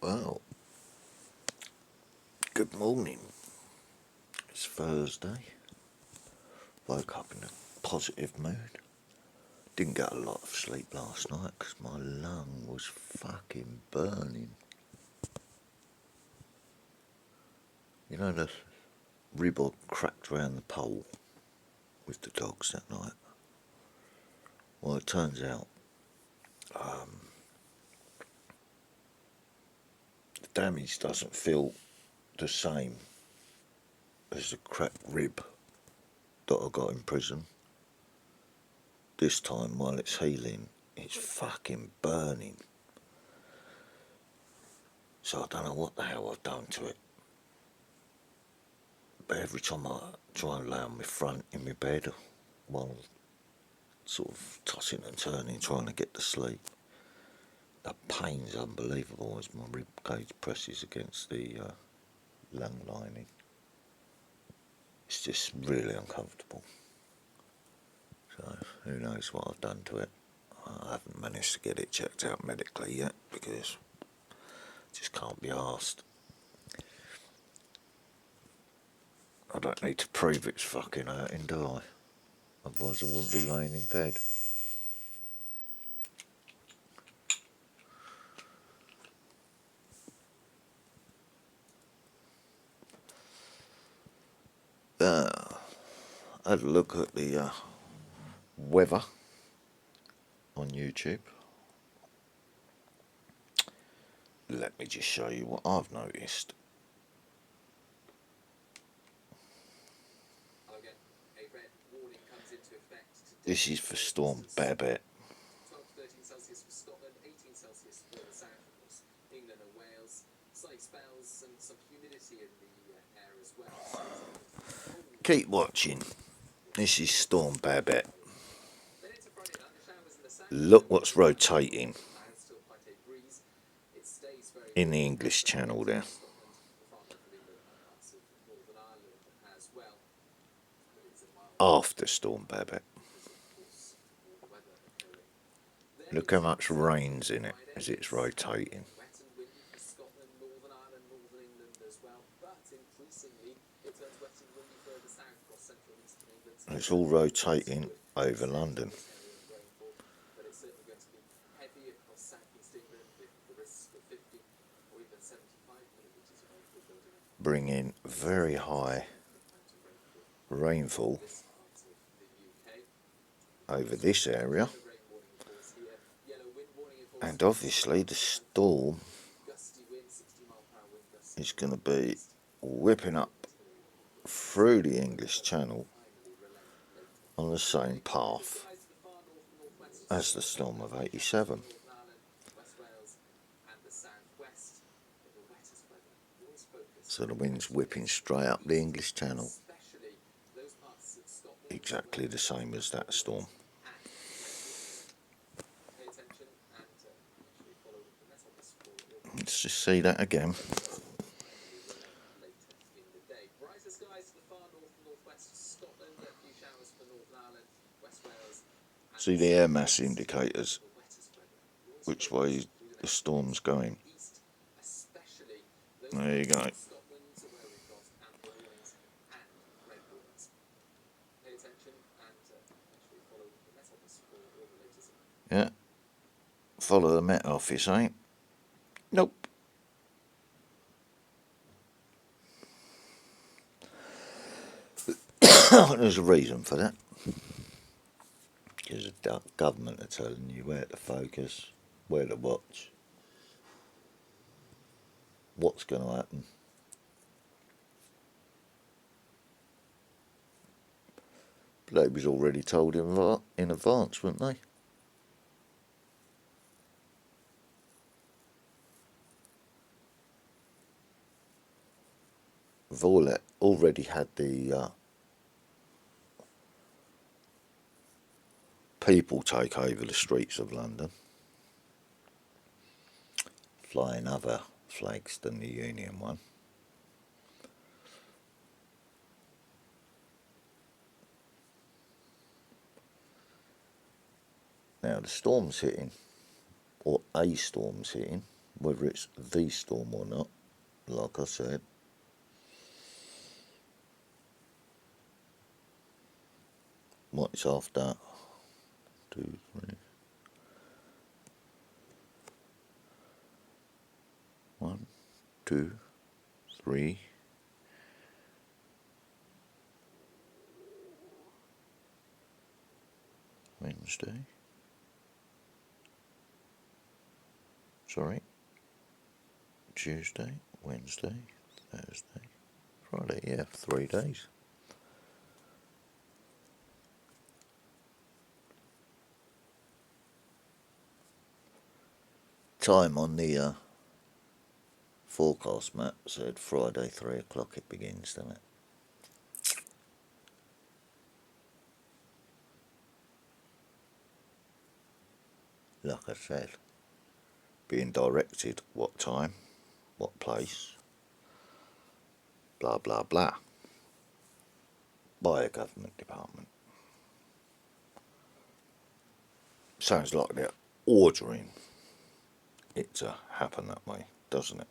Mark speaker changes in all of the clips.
Speaker 1: Well, good morning. It's Thursday. Woke up in a positive mood. Didn't get a lot of sleep last night because my lung was fucking burning. You know the rib I cracked around the pole with the dogs that night? Well, it turns out the damage doesn't feel the same as the cracked rib that I got in prison. This time, while it's healing, it's fucking burning. So I don't know what the hell I've done to it. But every time I try and lay on my front in my bed while sort of tossing and turning, trying to get to sleep, the pain's unbelievable as my rib cage presses against the lung lining. It's just really uncomfortable. So who knows what I've done to it. I haven't managed to get it checked out medically yet because I just can't be arsed. I don't need to prove it's fucking hurting, do I? Otherwise I wouldn't be laying in bed. I had a look at the weather on YouTube. Let me just show you what I've noticed. This is for Storm Babette. 12-13 Celsius for Scotland, 18 Celsius for the south, of course, England and Wales. Sunny spells and some humidity in the air as well. Keep watching. This is Storm Babette. Look what's rotating in the English Channel there. After Storm Babette. Look how much rain's in it as it's rotating. It's all rotating over London. Bringing very high rainfall over this area, and obviously the storm is going to be whipping up through the English Channel on the same path as the storm of 87. So the wind's whipping straight up the English Channel, exactly the same as that storm. Let's just see that again. See the air mass indicators, which way the storm's going. There you go. Yeah. Follow the Met Office, eh? Nope. There's a reason for that. Because the government are telling you where to focus, where to watch, what's going to happen. But they was already told in advance, weren't they? Vorlet already had the people take over the streets of London, flying other flags than the Union one. Now the storm's hitting, or a storm's hitting, whether it's the storm or not, like I said. What's after? 2, 3. 1, 2, 3. Wednesday. Sorry. Tuesday, Wednesday, Thursday, Friday. Yeah, 3 days. Time on the forecast map said Friday 3 o'clock it begins, doesn't it? Like I said, being directed what time, what place, blah blah blah, by a government department. Sounds like they're ordering it to happen that way, doesn't it?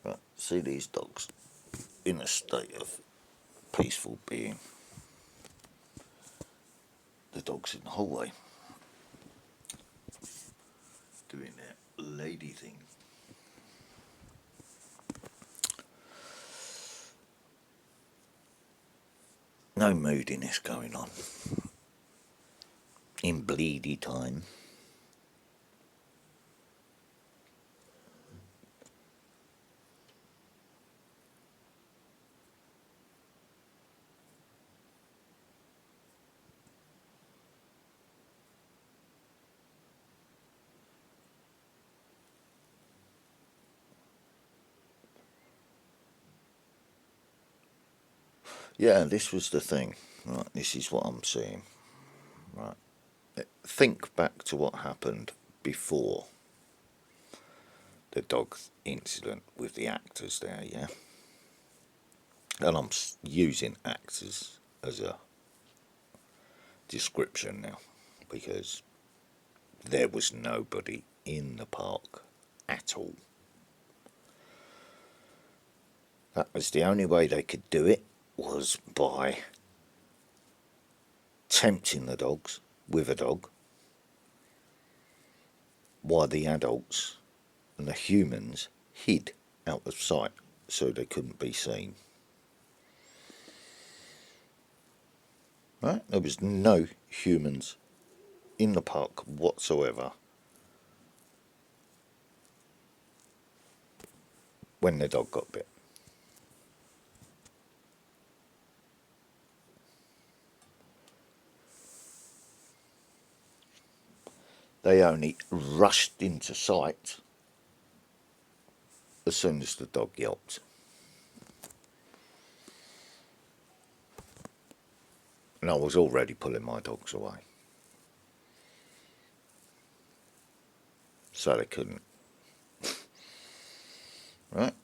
Speaker 1: Right, see these dogs in a state of peaceful being. The dogs in the hallway doing their lady thing. No moodiness going on in bleedy time. Yeah, this was the thing. Right, this is what I'm seeing. Right, think back to what happened before the dog incident with the actors there, yeah? And I'm using actors as a description now because there was nobody in the park at all. That was the only way they could do it, was by tempting the dogs with a dog while the adults and the humans hid out of sight so they couldn't be seen. Right? There was no humans in the park whatsoever when the dog got bit. They only rushed into sight as soon as the dog yelped. And I was already pulling my dogs away. So they couldn't. Right?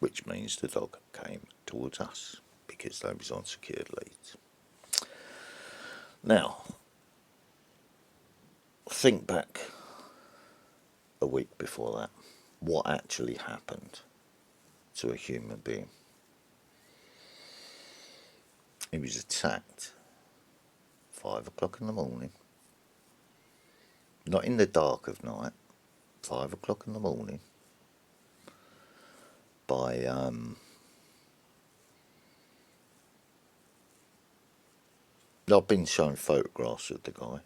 Speaker 1: Which means the dog came towards us because they was on secured leads. Now, think back a week before that. What actually happened to a human being? He was attacked 5 o'clock in the morning. Not in the dark of night. 5 o'clock in the morning. By I've been shown photographs of the guy.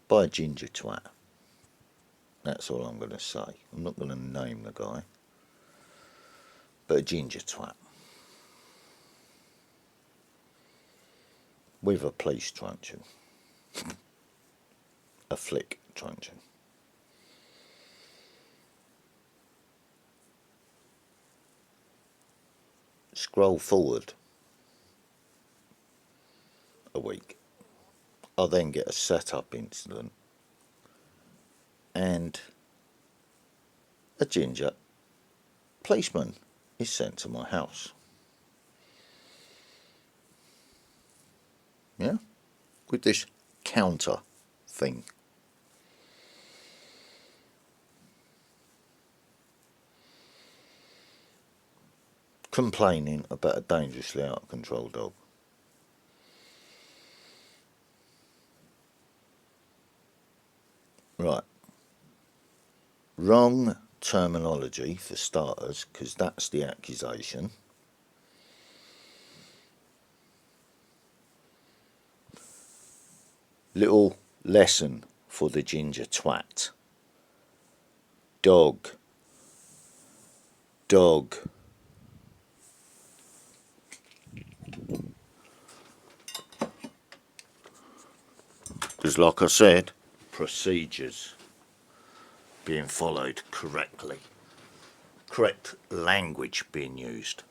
Speaker 1: By a ginger twat. That's all I'm going to say. I'm not going to name the guy. But a ginger twat. With a police truncheon. A flick truncheon. Scroll forward a week. I'll then get a setup incident and a ginger policeman is sent to my house. Yeah? With this counter thing. Complaining about a dangerously out of control dog. Right. Wrong terminology for starters, because that's the accusation. Little lesson for the ginger twat. Dog. Dog. Because like I said, procedures being followed correctly. Correct language being used.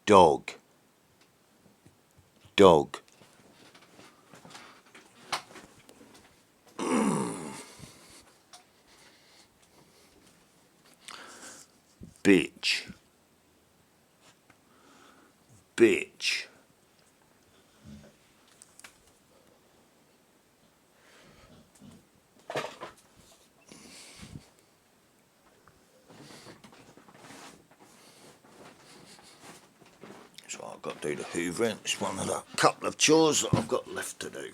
Speaker 1: Dog. Dog. Bitch. Bitch. So I've got to do the hoovering. It's one of the couple of chores that I've got left to do.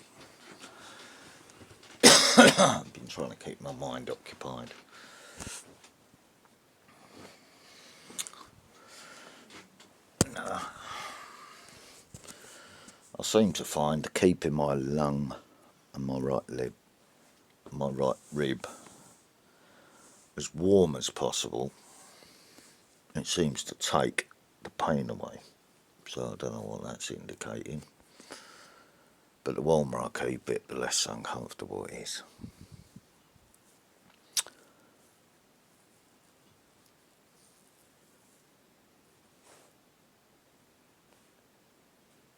Speaker 1: I've been trying to keep my mind occupied. I seem to find keeping my lung and my right rib as warm as possible, it seems to take the pain away. So I don't know what that's indicating. But the warmer I keep it, the less uncomfortable it is.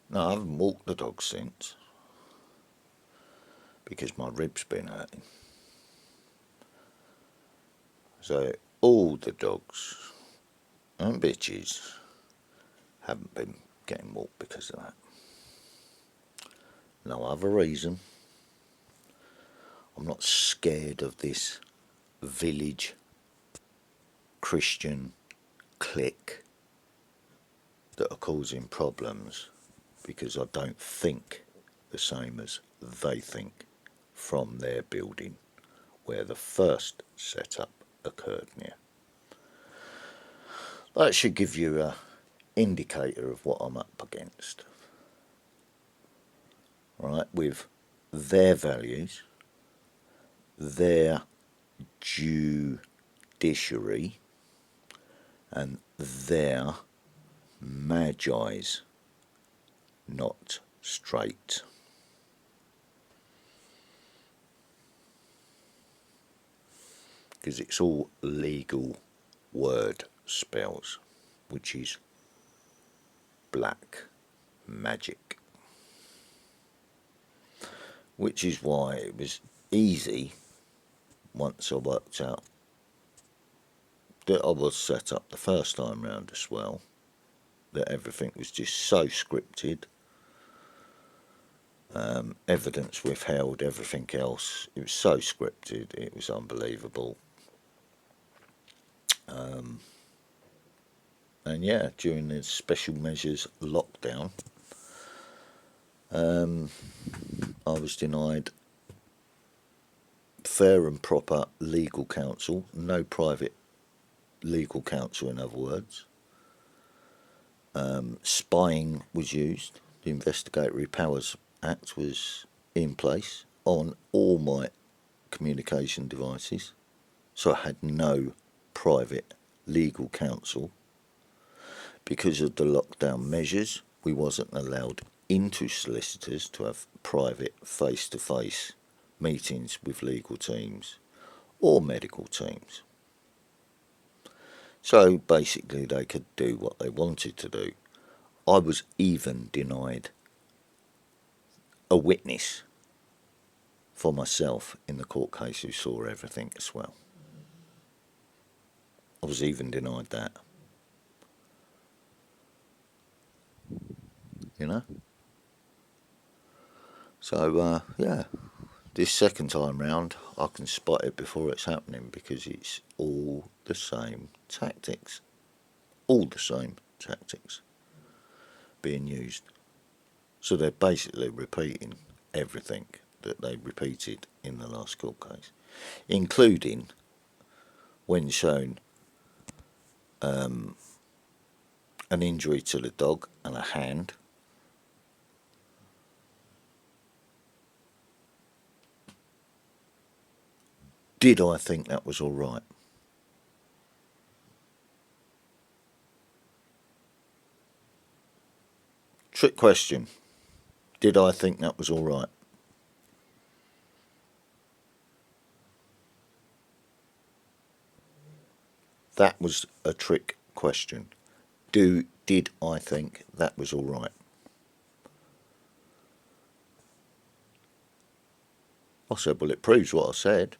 Speaker 1: No, I haven't walked the dog since, because my rib's been hurting. So all the dogs and bitches haven't been getting walked because of that. No other reason. I'm not scared of this village Christian clique that are causing problems, because I don't think the same as they think from their building where the first setup occurred near. That should give you an indicator of what I'm up against. Right, with their values, their judiciary, and their magi's not straight. Because it's all legal word spells, which is black magic. Which is why it was easy, once I worked out that I was set up the first time round as well, that everything was just so scripted, evidence withheld, everything else, it was so scripted, it was unbelievable. And yeah, during the special measures lockdown, I was denied fair and proper legal counsel, no private legal counsel in other words. Spying was used, the Investigatory Powers Act was in place on all my communication devices, so I had no private legal counsel. Because of the lockdown measures, we wasn't allowed into solicitors to have private face-to-face meetings with legal teams or medical teams. So basically they could do what they wanted to do. I was even denied a witness for myself in the court case who saw everything as well. I was even denied that. You know? So, yeah, this second time round, I can spot it before it's happening because it's all the same tactics. All the same tactics being used. So they're basically repeating everything that they repeated in the last court case, including when shown an injury to the dog and a hand. Did I think that was all right? Trick question. Did I think that was all right? That was a trick question. Did I think that was all right? I said, well, it proves what I said.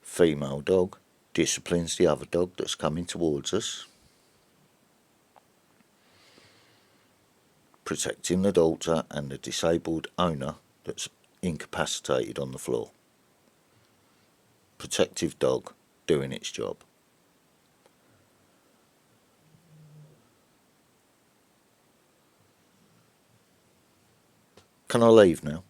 Speaker 1: Female dog disciplines the other dog that's coming towards us, protecting the daughter and the disabled owner that's incapacitated on the floor. Protective dog doing its job. Can I leave now?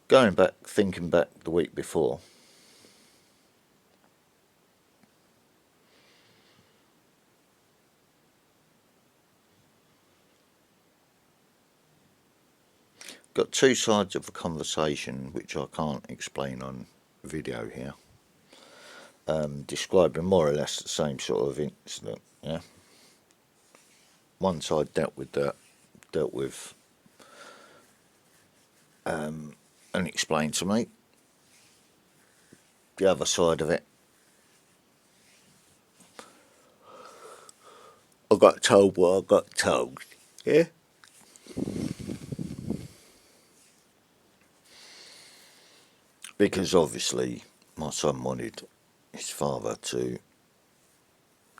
Speaker 1: Going back, thinking back the week before, got two sides of a conversation which I can't explain on video here, describing more or less the same sort of incident. Yeah, one side dealt with and explained to me. The other side of it, I got told what I got told. Yeah. Because obviously my son wanted his father to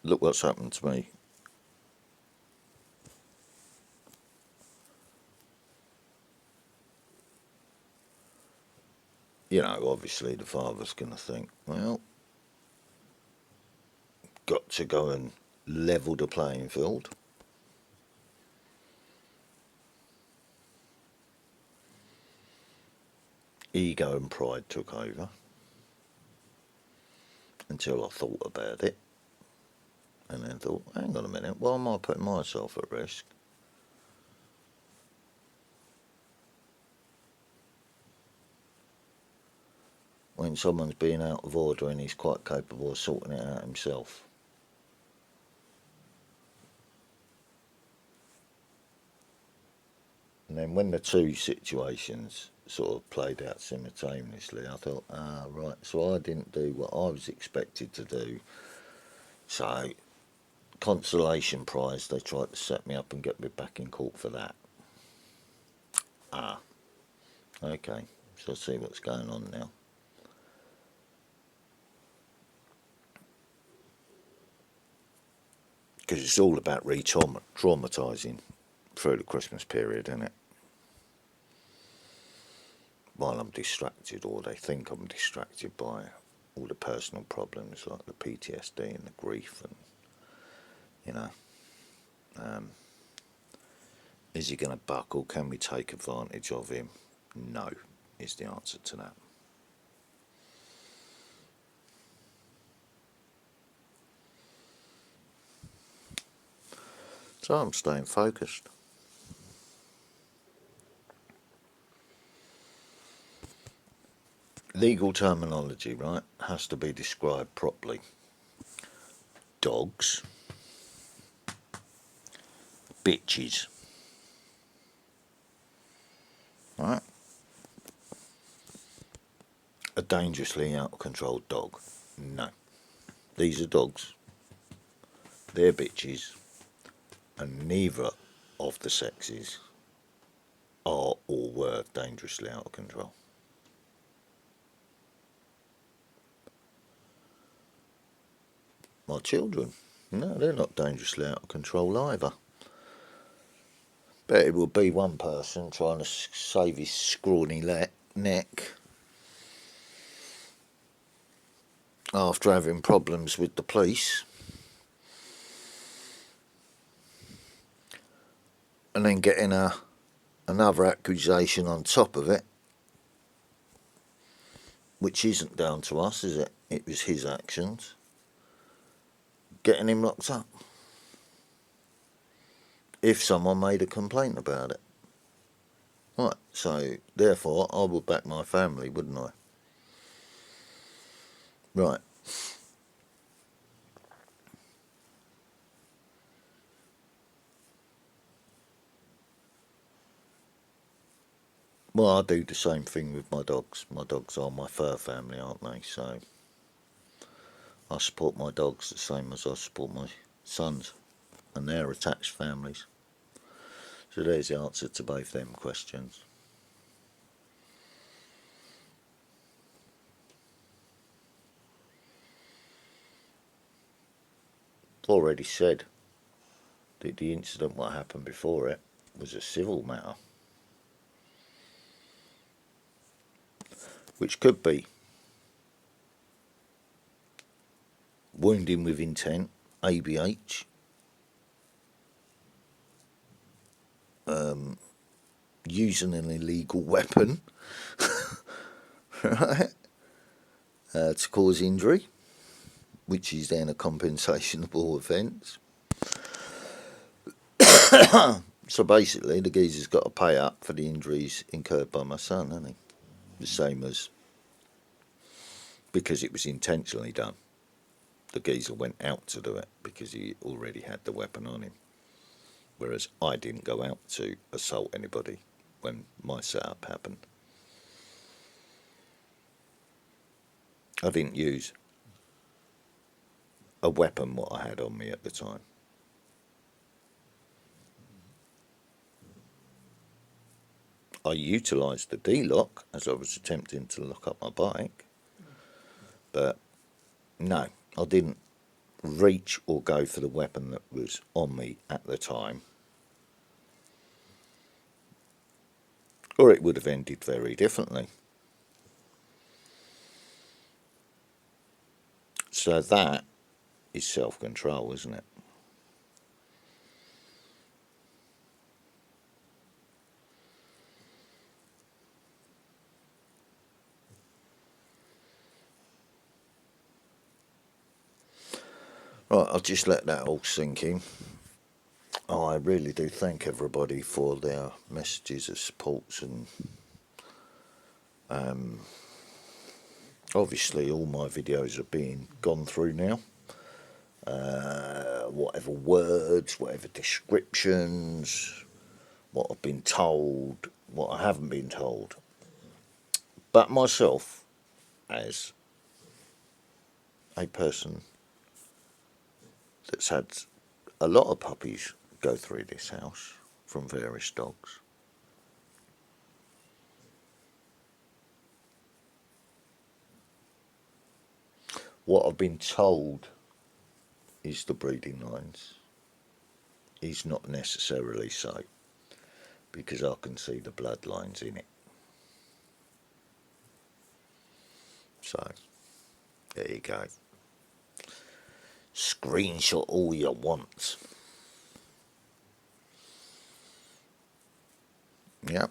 Speaker 1: look what's happened to me. You know, obviously the father's going to think, well, got to go and level the playing field. Ego and pride took over until I thought about it and then thought, hang on a minute, why am I putting myself at risk? When someone's being out of order and he's quite capable of sorting it out himself. And then when the two situations sort of played out simultaneously, I thought, right, so I didn't do what I was expected to do. So, consolation prize, they tried to set me up and get me back in court for that. Okay, so I see what's going on now. Because it's all about re-traumatising through the Christmas period, isn't it? While I'm distracted, or they think I'm distracted by all the personal problems like the PTSD and the grief, and you know, is he going to buckle? Can we take advantage of him? No, is the answer to that. So I'm staying focused. Legal terminology, right, has to be described properly. Dogs bitches. Right? A dangerously out of control dog. No. These are dogs. They're bitches. And neither of the sexes are or were dangerously out of control. My children, no, they're not dangerously out of control either. Bet it would be one person trying to save his scrawny neck after having problems with the police, and then getting another accusation on top of it, which isn't down to us, is it? It was his actions. Getting him locked up. If someone made a complaint about it. Right, so therefore I would back my family, wouldn't I? Right. Well, I do the same thing with my dogs. My dogs are my fur family, aren't they? So I support my dogs the same as I support my sons and their attached families. So there's the answer to both them questions. I've already said that the incident what happened before it was a civil matter, which could be wounding with intent, ABH, using an illegal weapon, right, to cause injury, which is then a compensationable offence. So basically, the geezer's got to pay up for the injuries incurred by my son, hasn't he? The same as because it was intentionally done. The geezer went out to do it because he already had the weapon on him. Whereas I didn't go out to assault anybody when my setup happened. I didn't use a weapon what I had on me at the time. I utilised the D-lock as I was attempting to lock up my bike, but no, I didn't reach or go for the weapon that was on me at the time, or it would have ended very differently. So that is self-control, isn't it? Right, I'll just let that all sink in. Oh, I really do thank everybody for their messages of supports, and obviously all my videos are being gone through now. Whatever words, whatever descriptions, what I've been told, what I haven't been told. But myself, as a person that's had a lot of puppies go through this house from various dogs, what I've been told is the breeding lines is not necessarily so, because I can see the bloodlines in it. So, there you go. Screenshot all you want. Yep.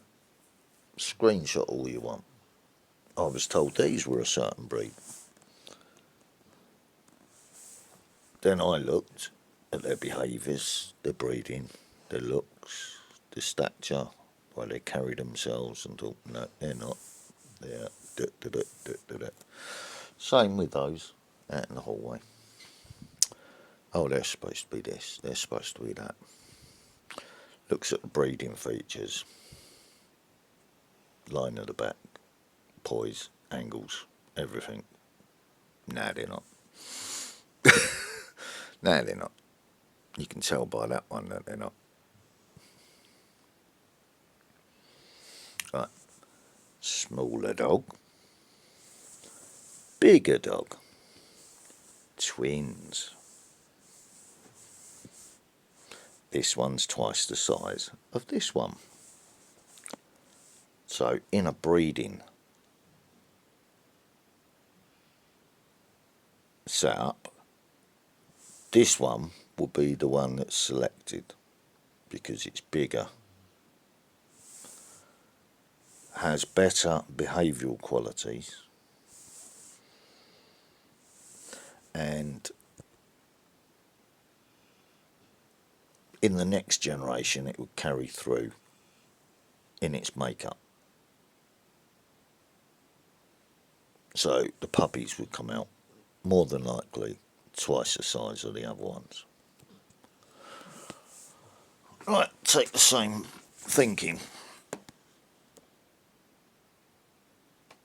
Speaker 1: Screenshot all you want. I was told these were a certain breed. Then I looked at their behaviours, their breeding, their looks, their stature, why they carry themselves, and thought, no, they're not. They're Same with those out in the hallway. Oh, they're supposed to be this, they're supposed to be that. looks at the breeding features, line of the back, poise, angles, everything. No, they're not. No, they're not. You can tell by that one that they're not. Right. Smaller dog. Bigger dog. Twins. This one's twice the size of this one. So in a breeding setup, this one will be the one that's selected because it's bigger, has better behavioural qualities, and in the next generation it will carry through in its makeup. So the puppies would come out more than likely twice the size of the other ones. Right, take the same thinking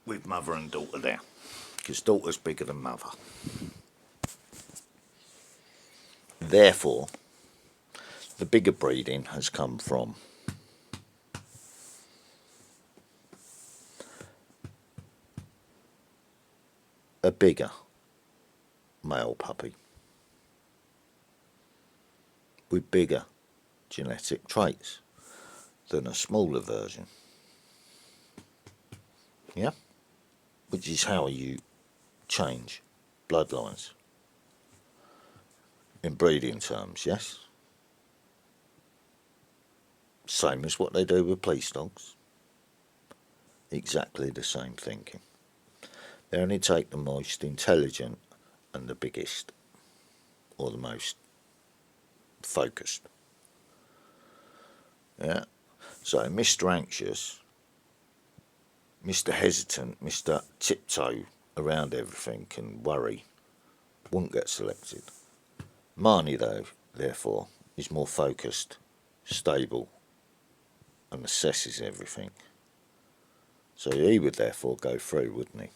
Speaker 1: with mother and daughter there, because daughter's bigger than mother. Therefore, the bigger breeding has come from a bigger male puppy with bigger genetic traits than a smaller version. Yeah? Which is how you change bloodlines in breeding terms, yes? Same as what they do with police dogs. Exactly the same thinking. They only take the most intelligent and the biggest, or the most focused. Yeah? So Mr. Anxious, Mr. Hesitant, Mr. Tiptoe around everything and worry wouldn't get selected. Marnie, though, therefore, is more focused, stable, and assesses everything. So he would therefore go through, wouldn't he?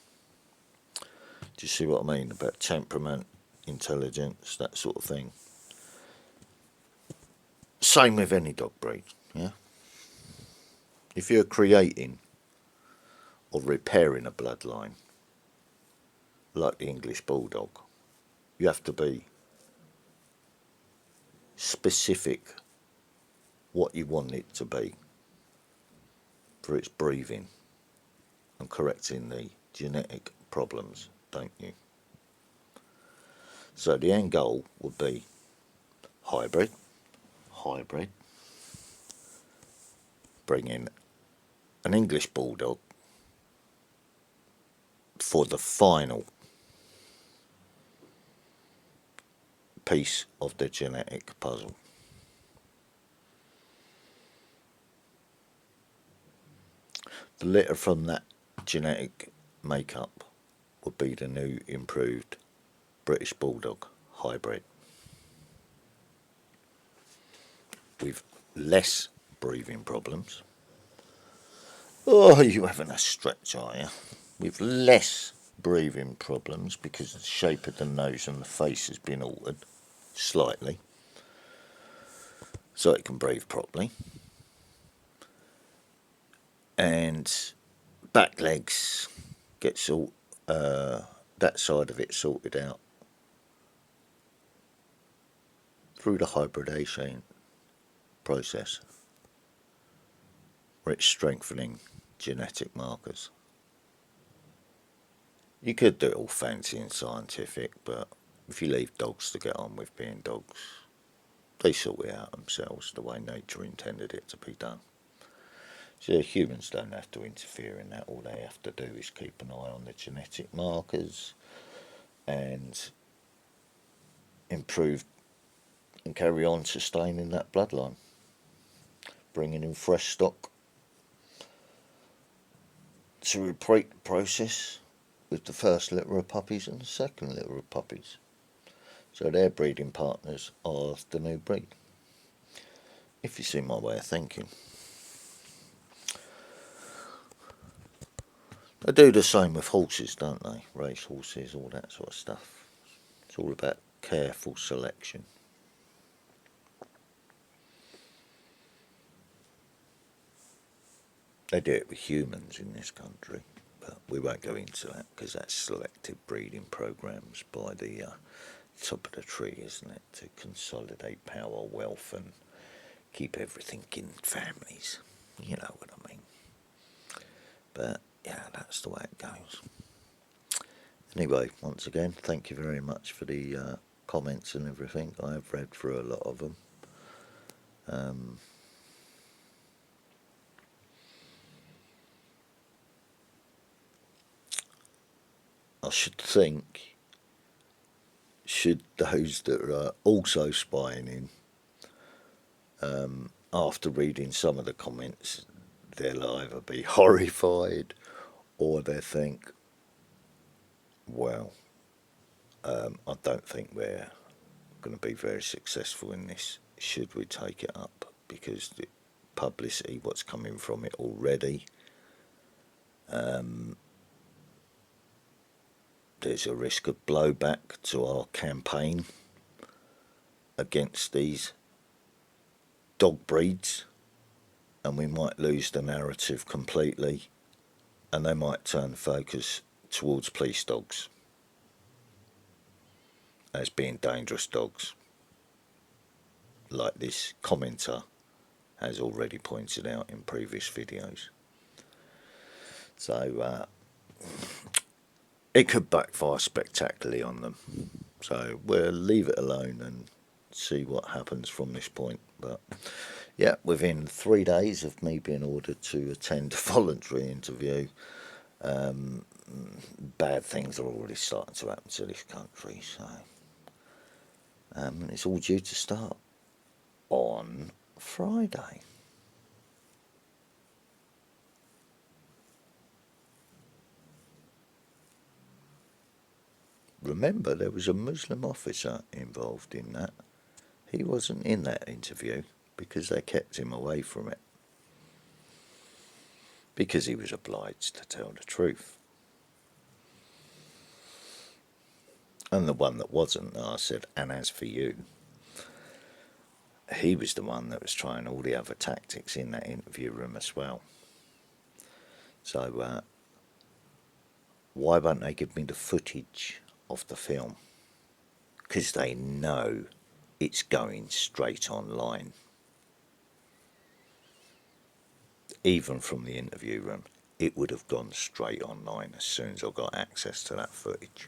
Speaker 1: Do you see what I mean about temperament, intelligence, that sort of thing? Same with any dog breed, yeah? If you're creating or repairing a bloodline, like the English Bulldog, you have to be specific what you want it to be for its breathing and correcting the genetic problems, don't you? So the end goal would be hybrid, bring in an English Bulldog for the final piece of the genetic puzzle. The litter from that genetic makeup would be the new improved British Bulldog hybrid with less breathing problems. Oh, you having a stretch, are you? With less breathing problems because the shape of the nose and the face has been altered slightly so it can breathe properly. And back legs gets all that side of it sorted out through the hybridation process, where it's strengthening genetic markers. You could do it all fancy and scientific, but if you leave dogs to get on with being dogs, they sort it out themselves the way nature intended it to be done. So humans don't have to interfere in that. All they have to do is keep an eye on the genetic markers and improve and carry on sustaining that bloodline, bringing in fresh stock to repeat the process with the first litter of puppies and the second litter of puppies. So their breeding partners are the new breed. if you see my way of thinking. They do the same with horses, don't they? Race horses, all that sort of stuff. It's all about careful selection. They do it with humans in this country, but we won't go into that because that's selective breeding programs by the top of the tree, isn't it? To consolidate power, wealth, and keep everything in families. You know what I mean. But yeah, that's the way it goes. Anyway, once again, thank you very much for the comments and everything. I have read through a lot of them. I should think, should those that are also spying in, after reading some of the comments, they'll either be horrified or they think, well, I don't think we're going to be very successful in this. Should we take it up? Because the publicity, what's coming from it already, there's a risk of blowback to our campaign against these dog breeds, and we might lose the narrative completely, and they might turn focus towards police dogs as being dangerous dogs, like this commenter has already pointed out in previous videos. So it could backfire spectacularly on them. So we'll leave it alone and see what happens from this point. But yeah, within 3 days of me being ordered to attend a voluntary interview, bad things are already starting to happen to this country. So it's all due to start on Friday. Remember, there was a Muslim officer involved in that. He wasn't in that interview because they kept him away from it, because he was obliged to tell the truth. And the one that wasn't, I said, and as for you, he was the one that was trying all the other tactics in that interview room as well. So why won't they give me the footage of the film? Because they know it's going straight online. Even from the interview room, it would have gone straight online as soon as I got access to that footage.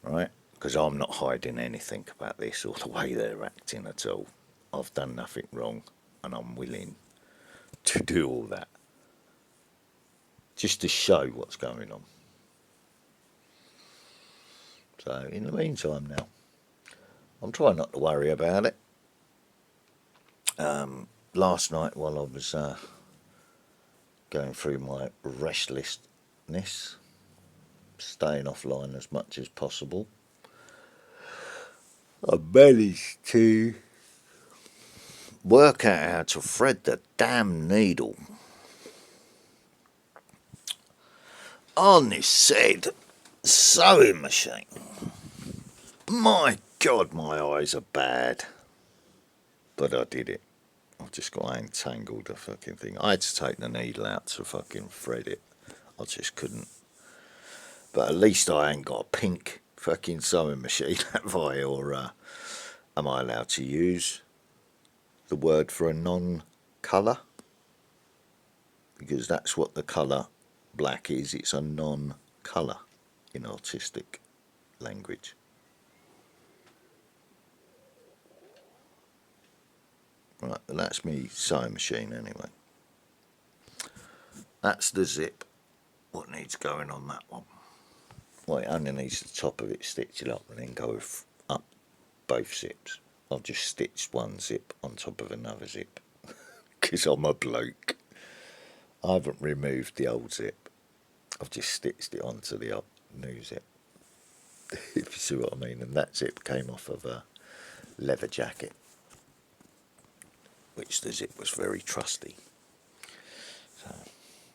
Speaker 1: Right? Because I'm not hiding anything about this or the way they're acting at all. I've done nothing wrong, and I'm willing to do all that just to show what's going on. So in the meantime now, I'm trying not to worry about it. Last night while I was going through my restlessness, staying offline as much as possible, I managed to work out how to thread the damn needle on this said sewing machine. My God, my eyes are bad. But I did it. I've just got to untangle the fucking thing. I had to take the needle out to fucking thread it. I just couldn't. But at least I ain't got a pink fucking sewing machine, have I? Or am I allowed to use the word for a non-colour? Because that's what the colour black is. It's a non-colour in artistic language. Right, well, that's me sewing machine anyway. That's the zip. What needs going on that one? Well, it only needs the top of it stitched up and then go up both zips. I've just stitched one zip on top of another zip because I'm a bloke. I haven't removed the old zip. I've just stitched it onto the new zip. If you see what I mean. And that zip came off of a leather jacket. which the zip was very trusty. So,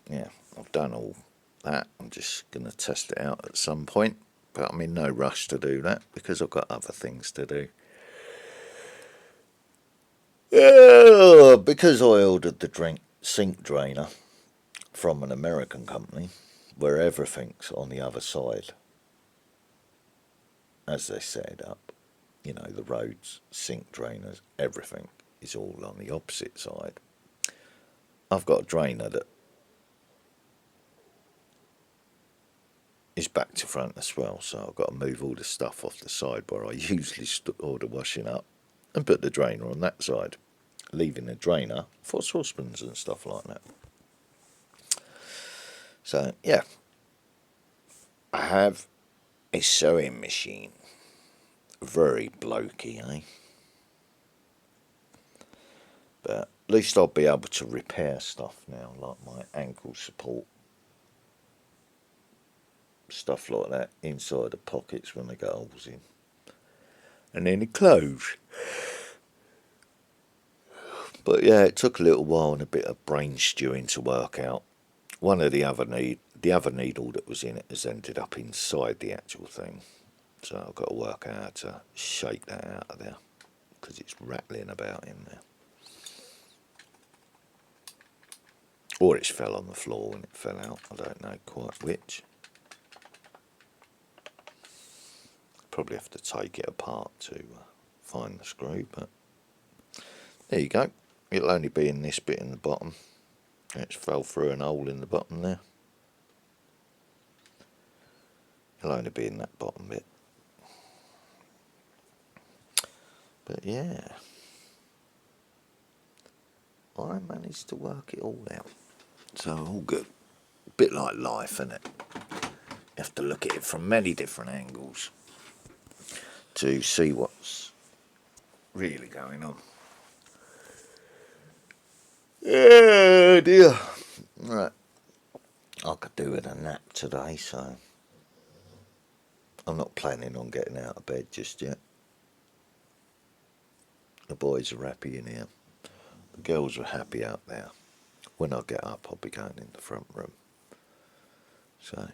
Speaker 1: yeah, I've done all that. I'm just going to test it out at some point, but I'm in no rush to do that because I've got other things to do. Yeah, because I ordered the sink drainer from an American company where everything's on the other side as they set it up. You know, the roads, sink drainers, everything is all on the opposite side. I've got a drainer that is back to front as well, so I've got to move all the stuff off the side where I usually store the washing up and put the drainer on that side, leaving the drainer for saucepans and stuff like that. So, yeah, I have a sewing machine. Very blokey, eh? But at least I'll be able to repair stuff now, like my ankle support, stuff like that, inside the pockets when they get holes in. And then it close. But yeah, it took a little while and a bit of brain stewing to work out. One of the other needle that was in it has ended up inside the actual thing. So I've got to work out how to shake that out of there, because it's rattling about in there. Or it's fell on the floor when it fell out, I don't know quite which. Probably have to take it apart to find the screw, but there you go. It'll only be in this bit in the bottom. It's fell through an hole in the bottom there. It'll only be in that bottom bit. But yeah, I managed to work it all out. So all good. Bit like life, isn't it? You have to look at it from many different angles to see what's really going on. Yeah, dear. Right. I could do with a nap today, so I'm not planning on getting out of bed just yet. The boys are happy in here. The girls are happy out there. When I get up, I'll be going in the front room. So,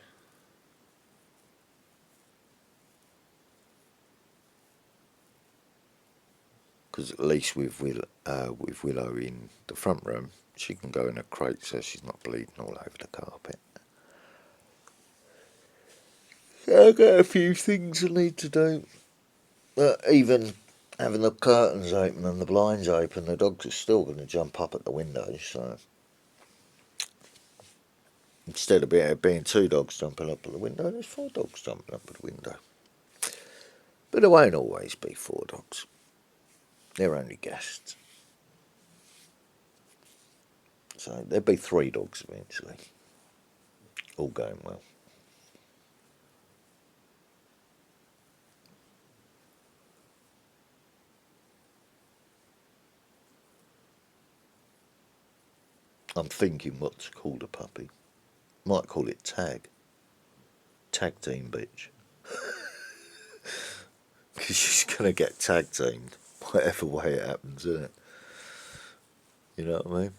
Speaker 1: because at least with Willow in the front room, she can go in a crate so she's not bleeding all over the carpet. So I've got a few things I need to do. Even having the curtains open and the blinds open, the dogs are still going to jump up at the windows, so instead of being two dogs jumping up at the window, there's four dogs jumping up at the window. But there won't always be four dogs. They're only guests. So there'll be three dogs eventually. All going well. I'm thinking what to call the puppy. Might call it Tag. Tag team bitch. Because she's going to get tag teamed, whatever way it happens, isn't it? You know what I mean?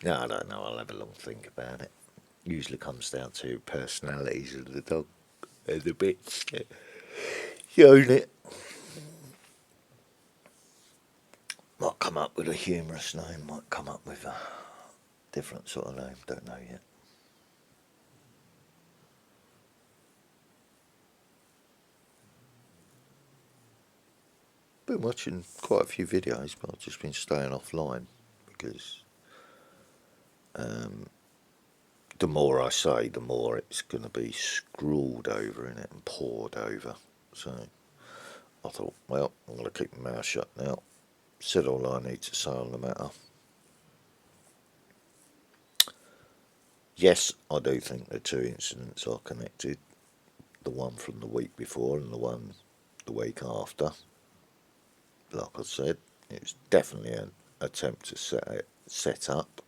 Speaker 1: No, I don't know. I'll have a long think about it. Usually comes down to personalities of the dog and the bits. You own it. Might come up with a humorous name, might come up with a different sort of name, don't know yet. Been watching quite a few videos, but I've just been staying offline because the more I say, the more it's going to be scrawled over in it and poured over. So I thought, well, I'm going to keep my mouth shut now. Said all I need to say on the matter. Yes, I do think the two incidents are connected. The one from the week before and the one the week after. Like I said, it was definitely an attempt to set up.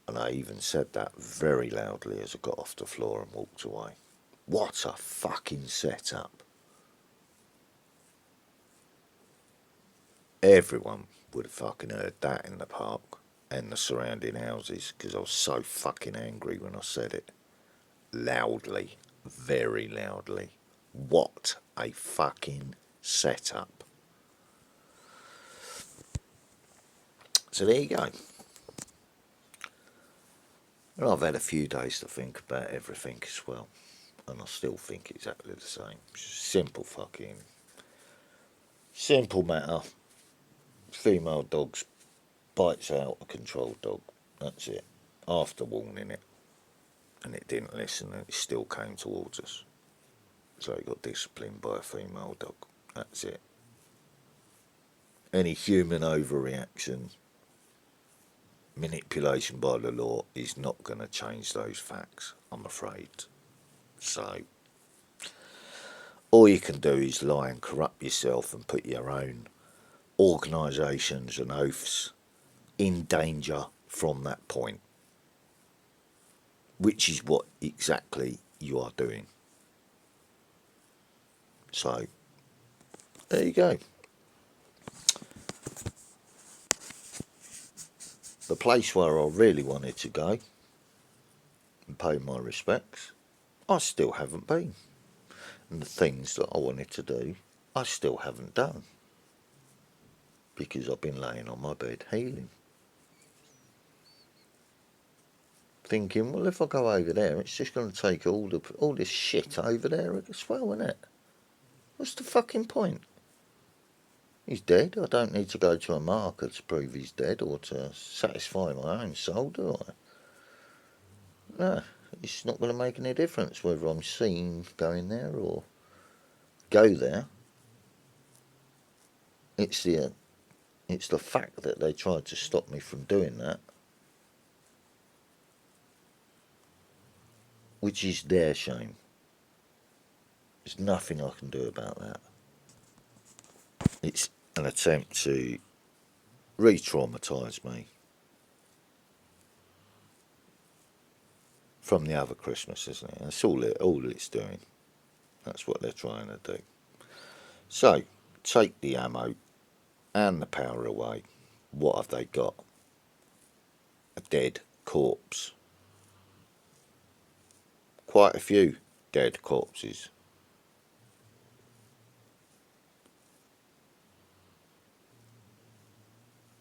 Speaker 1: And I even said that very loudly as I got off the floor and walked away. What a fucking setup. Everyone would have fucking heard that in the park and the surrounding houses because I was so fucking angry when I said it. Loudly. Very loudly. What a fucking setup. So there you go. And I've had a few days to think about everything as well. And I still think exactly the same. Simple matter. Female dogs bites out a controlled dog. That's it. After warning it. And it didn't listen and it still came towards us. So he got disciplined by a female dog. That's it. Any human overreaction, manipulation by the law is not going to change those facts, I'm afraid. So, all you can do is lie and corrupt yourself and put your own organisations and oaths in danger from that point, which is what exactly you are doing. So, there you go. The place where I really wanted to go and pay my respects, I still haven't been. And the things that I wanted to do, I still haven't done. Because I've been laying on my bed healing. Thinking, well, if I go over there, it's just going to take all this shit over there as well, isn't it? What's the fucking point? He's dead. I don't need to go to a marker to prove he's dead or to satisfy my own soul, do I? No, it's not going to make any difference whether I'm seen going there or go there. It's the fact that they tried to stop me from doing that, which is their shame. There's nothing I can do about that. It's an attempt to re-traumatise me from the other Christmas, isn't it? That's all it's doing. That's what they're trying to do. So, take the ammo and the power away. What have they got? A dead corpse. Quite a few dead corpses.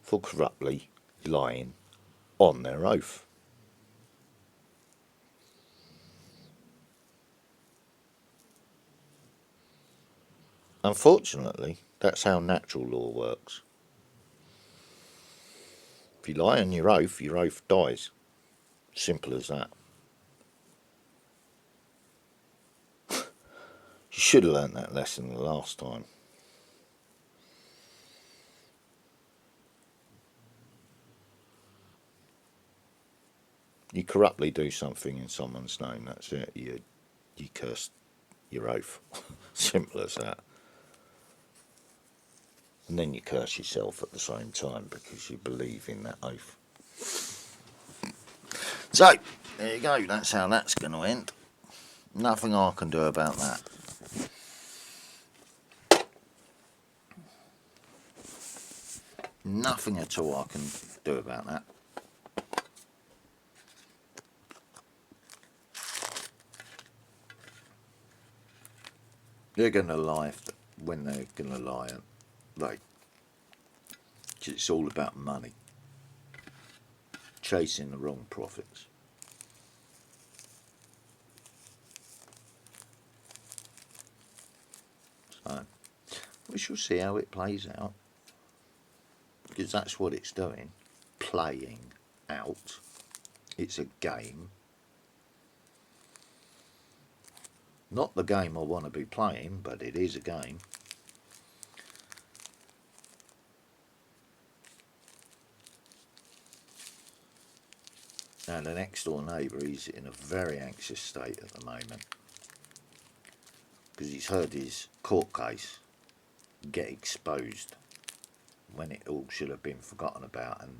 Speaker 1: For corruptly lying on their oath. Unfortunately, that's how natural law works. If you lie on your oath dies. Simple as that. You should have learnt that lesson the last time. You corruptly do something in someone's name, that's it. You curse your oath. Simple as that. And then you curse yourself at the same time because you believe in that oath. So, there you go, that's how that's going to end. Nothing I can do about that. Nothing at all I can do about that. They're going to lie when they're going to lie, like, cause it's all about money, chasing the wrong profits. So, we shall see how it plays out, because that's what it's doing, playing out. It's a game. Not the game I want to be playing, but it is a game. And the next door neighbour is in a very anxious state at the moment because he's heard his court case get exposed when it all should have been forgotten about. And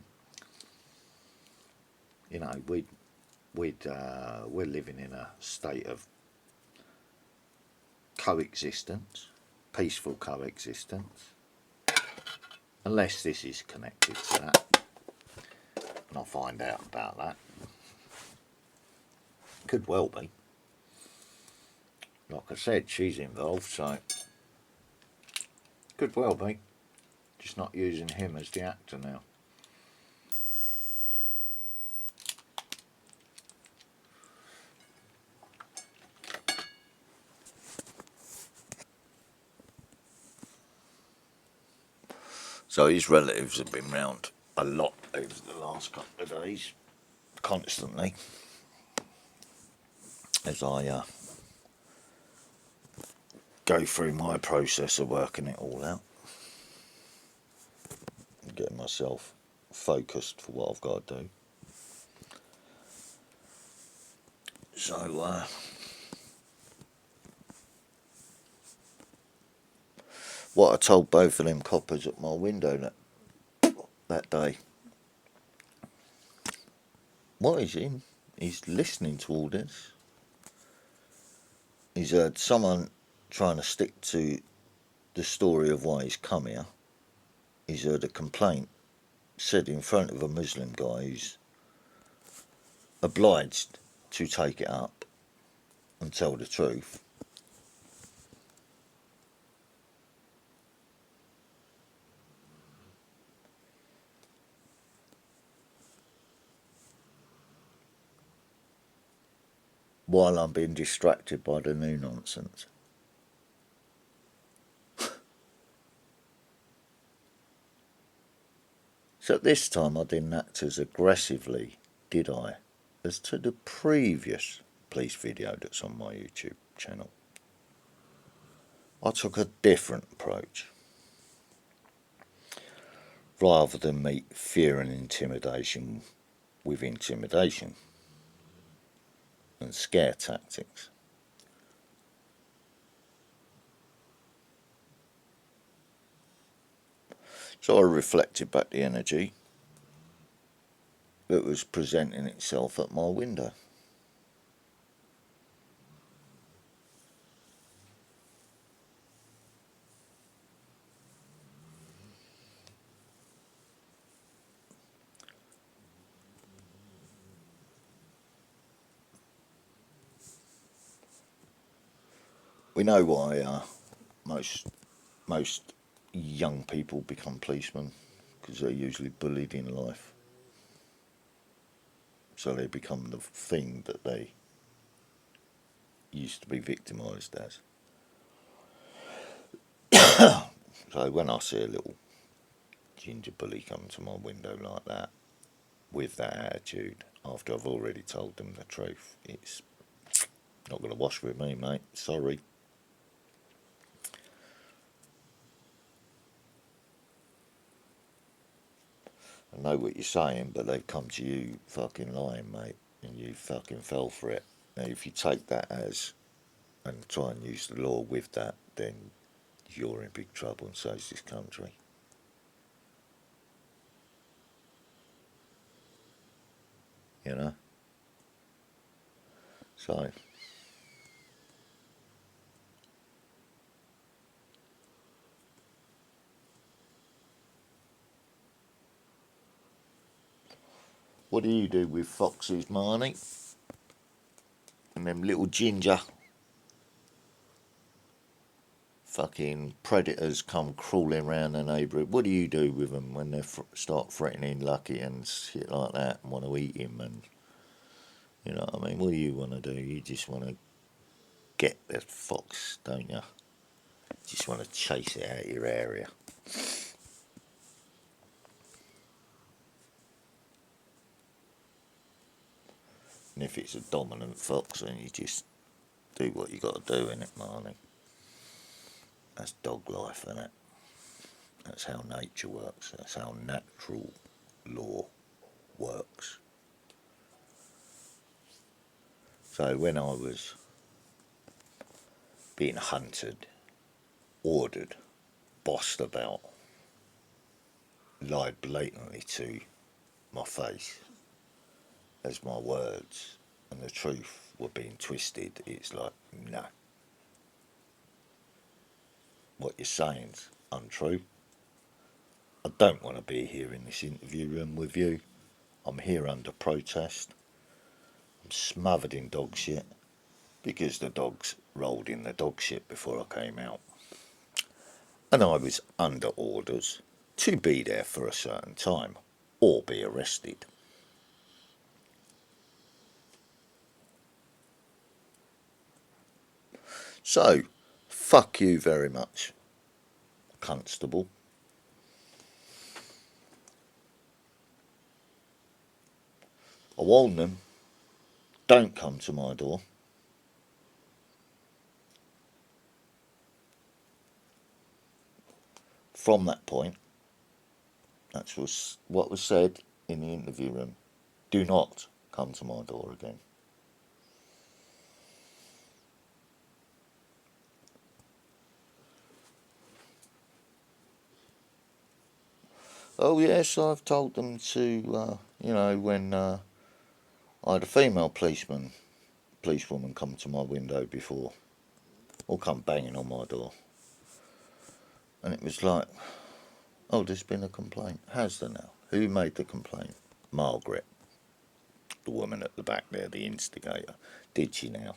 Speaker 1: you know, we're living in a state of coexistence, peaceful coexistence, Unless this is connected to that. And I'll find out about that. Could well be. Like I said, she's involved, so could well be. Just not using him as the actor now. So his relatives have been round a lot over the last couple of days, constantly, as I go through my process of working it all out and getting myself focused for what I've got to do. So, what I told both of them coppers at my window that day, what is him? He's listening to all this. He's heard someone trying to stick to the story of why he's come here. He's heard a complaint said in front of a Muslim guy who's obliged to take it up and tell the truth. While I'm being distracted by the new nonsense. So this time I didn't act as aggressively, did I, as to the previous police video that's on my YouTube channel. I took a different approach. Rather than meet fear and intimidation with intimidation and scare tactics. So I reflected back the energy that was presenting itself at my window. We know why most young people become policemen, because they're usually bullied in life. So they become the thing that they used to be victimised as. So when I see a little ginger bully come to my window like that, with that attitude, after I've already told them the truth, it's not going to wash with me, mate. Sorry. I know what you're saying, but they've come to you fucking lying, mate, and you fucking fell for it. Now, if you take that as, and try and use the law with that, then you're in big trouble, and so's this country. You know? So, what do you do with foxes, Marnie? And them little ginger fucking predators come crawling around the neighbourhood. What do you do with them when they start threatening Lucky and shit like that and want to eat him? And you know what I mean? What do you want to do? You just want to get the fox, don't you? Just want to chase it out of your area. And if it's a dominant fox, then you just do what you got to do in it, Marnie. That's dog life, isn't it? That's how nature works. That's how natural law works. So when I was being hunted, ordered, bossed about, lied blatantly to my face as my words and the truth were being twisted, it's like, no. What you're saying's untrue. I don't want to be here in this interview room with you. I'm here under protest. I'm smothered in dog shit because the dogs rolled in the dog shit before I came out. And I was under orders to be there for a certain time or be arrested. So, fuck you very much, Constable. I warned them, don't come to my door. From that point, that was what was said in the interview room. Do not come to my door again. Oh yes, I've told them to, when I had a female policewoman come to my window before, or come banging on my door. And it was like, oh, there's been a complaint. Has there now? Who made the complaint? Margaret, the woman at the back there, the instigator. Did she now?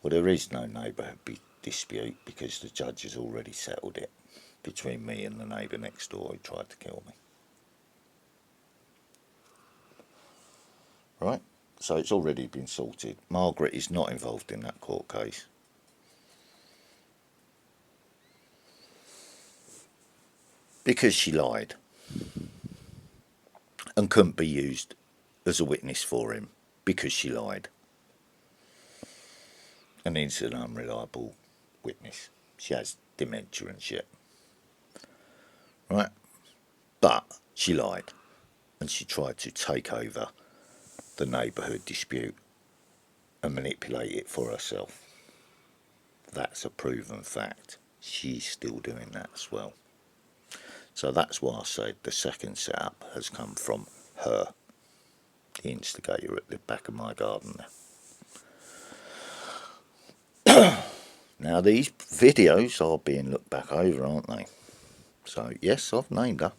Speaker 1: Well, there is no neighbourhood dispute because the judge has already settled it between me and the neighbour next door who tried to kill me. Right? So it's already been sorted. Margaret is not involved in that court case. Because she lied and couldn't be used as a witness for him because she lied. And he's an unreliable witness. She has dementia and shit. Right? But she lied and she tried to take over the neighbourhood dispute and manipulate it for herself. That's a proven fact. She's still doing that as well. So that's why I said the second setup has come from her, the instigator at the back of my garden there. Now these videos are being looked back over, aren't they? So yes, I've named her.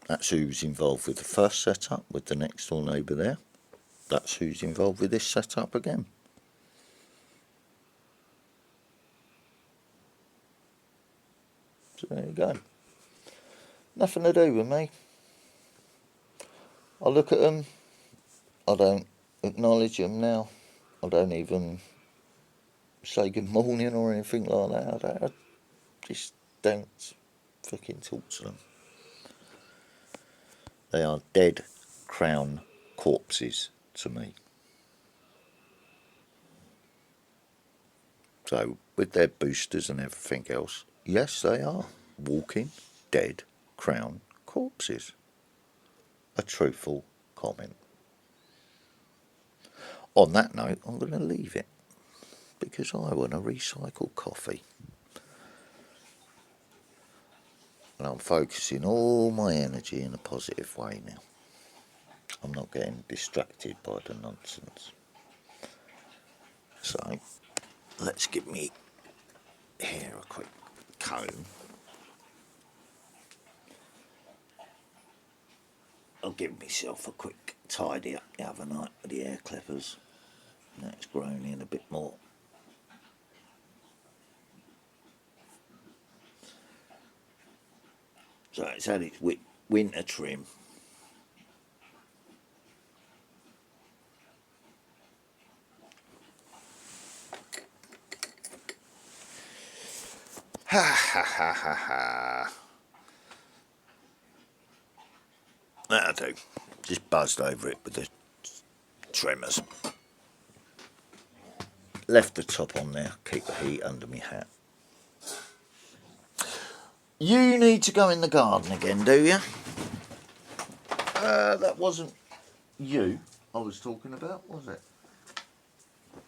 Speaker 1: That's who's involved with the first setup with the next door neighbour there. That's who's involved with this setup again. So there you go. Nothing to do with me. I look at them, I don't acknowledge them now. I don't even say good morning or anything like that. I just don't fucking talk to them. They are dead crown corpses to me. So, with their boosters and everything else, yes, they are walking dead crown corpses. A truthful comment. On that note, I'm going to leave it because I want to recycle coffee. And I'm focusing all my energy in a positive way now. I'm not getting distracted by the nonsense. So, let's give me here a quick comb. I'll give myself a quick tidy up the other night with the hair clippers. Now it's grown in a bit more. So it's had its winter trim. Ha ha ha ha ha. That'll do. Just buzzed over it with the trimmers. Left the top on there, keep the heat under my hat. You need to go in the garden again, do you? That wasn't you I was talking about, was it?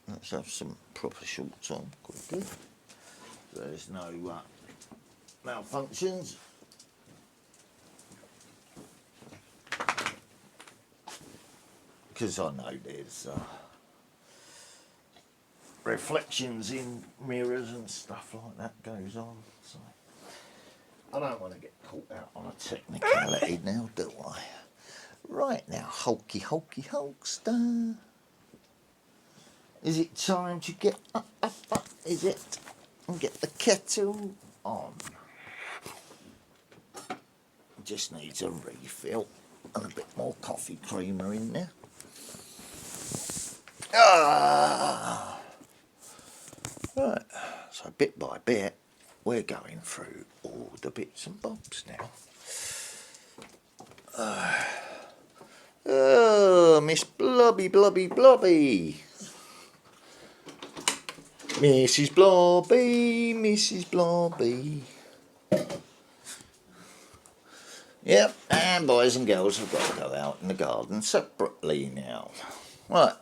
Speaker 1: Let's have some proper shorts on, quickly. There's no malfunctions. Because I know there's reflections in mirrors and stuff like that goes on. So I don't want to get caught out on a technicality now, do I? Right now, hulky hulkster. Is it time to get up? Is it? And get the kettle on. Just needs a refill and a bit more coffee creamer in there. Right, so bit by bit, we're going through all the bits and bobs now. Oh, Miss Blobby. Mrs. Blobby. Yep, and boys and girls have got to go out in the garden separately now. Right,